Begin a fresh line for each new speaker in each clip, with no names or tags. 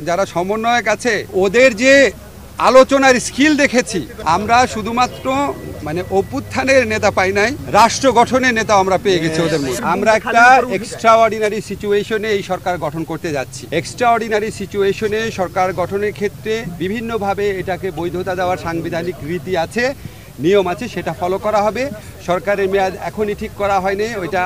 যারা সমন্বয়ক আছে ওদের যে আলোচনার স্কিল দেখেছি, আমরা শুধুমাত্র মানে অভ্যুত্থানের নেতা পাই নাই, রাষ্ট্র গঠনের নেতা আমরা পেয়ে গেছি ওদের মধ্যে। আমরা একটা এক্সট্রাঅর্ডিনারি সিচুয়েশনে এই সরকার গঠন করতে যাচ্ছি। এক্সট্রাঅর্ডিনারি সিচুয়েশনে সরকার গঠনের ক্ষেত্রে বিভিন্নভাবে এটাকে বৈধতা দেওয়ার সাংবিধানিক রীতি আছে, নিয়ম আছে, সেটা ফলো করা হবে। সরকারের মেয়াদ এখনই ঠিক করা হয়নি, ওইটা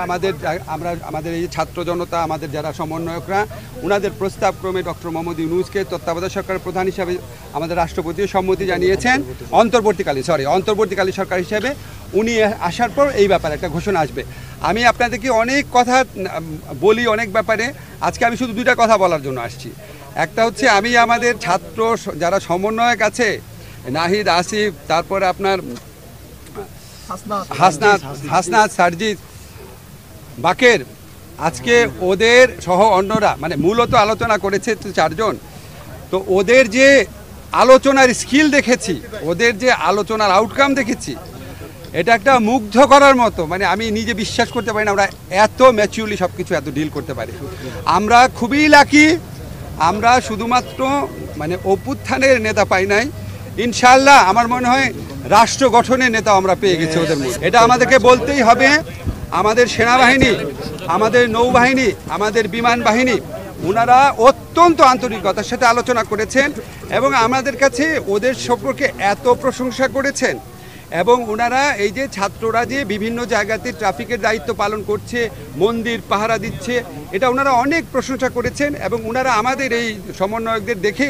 আমাদের এই ছাত্র জনতা, আমাদের যারা সমন্বয়করা, ওনাদের প্রস্তাবক্রমে ডক্টর মোহাম্মদ ইউনূসকে তত্ত্বাবধায়ক সরকারের প্রধান হিসাবে আমাদের রাষ্ট্রপতিও সম্মতি জানিয়েছেন। অন্তর্বর্তীকালীন সরকার হিসেবে উনি আসার পর এই ব্যাপারে একটা ঘোষণা আসবে। আমি আপনাদেরকে অনেক কথা বলি অনেক ব্যাপারে, আজকে আমি শুধু দুইটা কথা বলার জন্য আসছি। একটা হচ্ছে আমি আমাদের ছাত্র যারা সমন্বয়ক আছে, নাহিদ, আসিফ, তারপরে আপনার হাসনাত, সারজিদ, বাকের, আজকে ওদের সহ অন্যরা মানে মূলত আলোচনা করেছে তো 4 জন। তো ওদের যে আলোচনার স্কিল দেখেছি, ওদের যে আলোচনার আউটকাম দেখেছি, এটা একটা মুগ্ধ করার মতো। মানে আমি নিজে বিশ্বাস করতে পারি না আমরা এত ম্যাচিউরলি সব কিছু এত ডিল করতে পারি। আমরা খুবই লাকি, আমরা শুধুমাত্র মানে অভ্যুত্থানের নেতা পাই নাই, ইনশাআল্লাহ আমার মনে হয় রাষ্ট্র গঠনের নেতা আমরা পেয়ে গেছি ওদের মধ্যে। এটা আমাদেরকে বলতেই হবে। আমাদের সেনাবাহিনী, আমাদের নৌবাহিনী, আমাদের বিমান বাহিনী, ওনারা অত্যন্ত আন্তরিকতার সাথে আলোচনা করেছেন এবং আমাদের কাছে ওদের সম্পর্কে এত প্রশংসা করেছেন। এবং ওনারা এই যে ছাত্ররা যে বিভিন্ন জায়গাতে ট্রাফিকের দায়িত্ব পালন করছে, মন্দির পাহারা দিচ্ছে, এটা ওনারা অনেক প্রশংসা করেছেন। এবং ওনারা আমাদের এই সমন্বয়কদের দেখে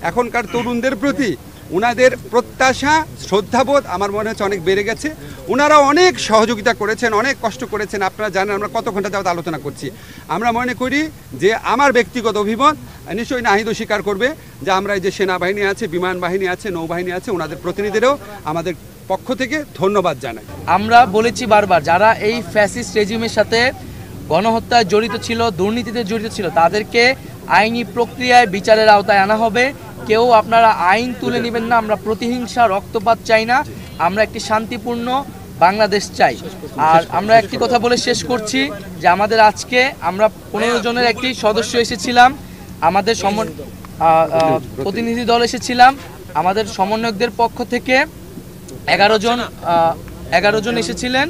এখনকার তরুণদের প্রতি ওনাদের প্রত্যাশা, শ্রদ্ধাবোধ আমার মনে হচ্ছে অনেক বেড়ে গেছে। ওনারা অনেক সহযোগিতা করেছেন, অনেক কষ্ট করেছেন। আপনারা জানেন আমরা কত ঘন্টা যাবত আলোচনা করছি। আমরা মনে করি যে আমার ব্যক্তিগত অভিমত, নিশ্চয়ই নাহিদও স্বীকার করবে, যে আমরা এই যে সেনাবাহিনী আছে, বিমান বাহিনী আছে, নৌবাহিনী আছে, ওনাদের প্রতিনিধিদেরও আমাদের পক্ষ থেকে ধন্যবাদ জানাই।
আমরা বলেছি বারবার, যারা এই ফ্যাসিস্ট রেজিমের সাথে গণহত্যায় জড়িত ছিল, দুর্নীতিতে জড়িত ছিল, তাদেরকে আইনি প্রক্রিয়ায় বিচারের আওতায় আনা হবে। কেউ আপনারা আইন তুলে নেবেন না। আমরা প্রতিহিংসা, রক্তপাত চাই না। আমরা একটি শান্তিপূর্ণ বাংলাদেশ চাই। আর আমরা একটি কথা বলে শেষ করছি যে আমাদের আজকে আমরা 15 জনের একটি সদস্য এসেছিলাম, আমাদের প্রতিনিধি দল এসেছিলাম। আমাদের সমন্বয়কদের পক্ষ থেকে 11 জন এসেছিলেন।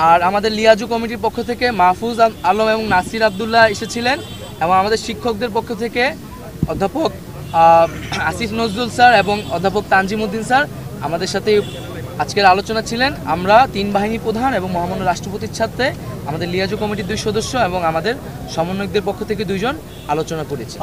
আর আমাদের লিয়াজু কমিটির পক্ষ থেকে মাহফুজ আলম এবং নাসির আবদুল্লাহ এসেছিলেন। এবং আমাদের শিক্ষকদের পক্ষ থেকে অধ্যাপক আসিফ নজরুল স্যার এবং অধ্যাপক তানজিম উদ্দিন স্যার আমাদের সাথে আজকের আলোচনা ছিলেন। আমরা 3 বাহিনী প্রধান এবং মহামান্য রাষ্ট্রপতির সাথে আমাদের লিয়াজু কমিটির 2 সদস্য এবং আমাদের সমন্বয়কদের পক্ষ থেকে 2 জন আলোচনা করেছি।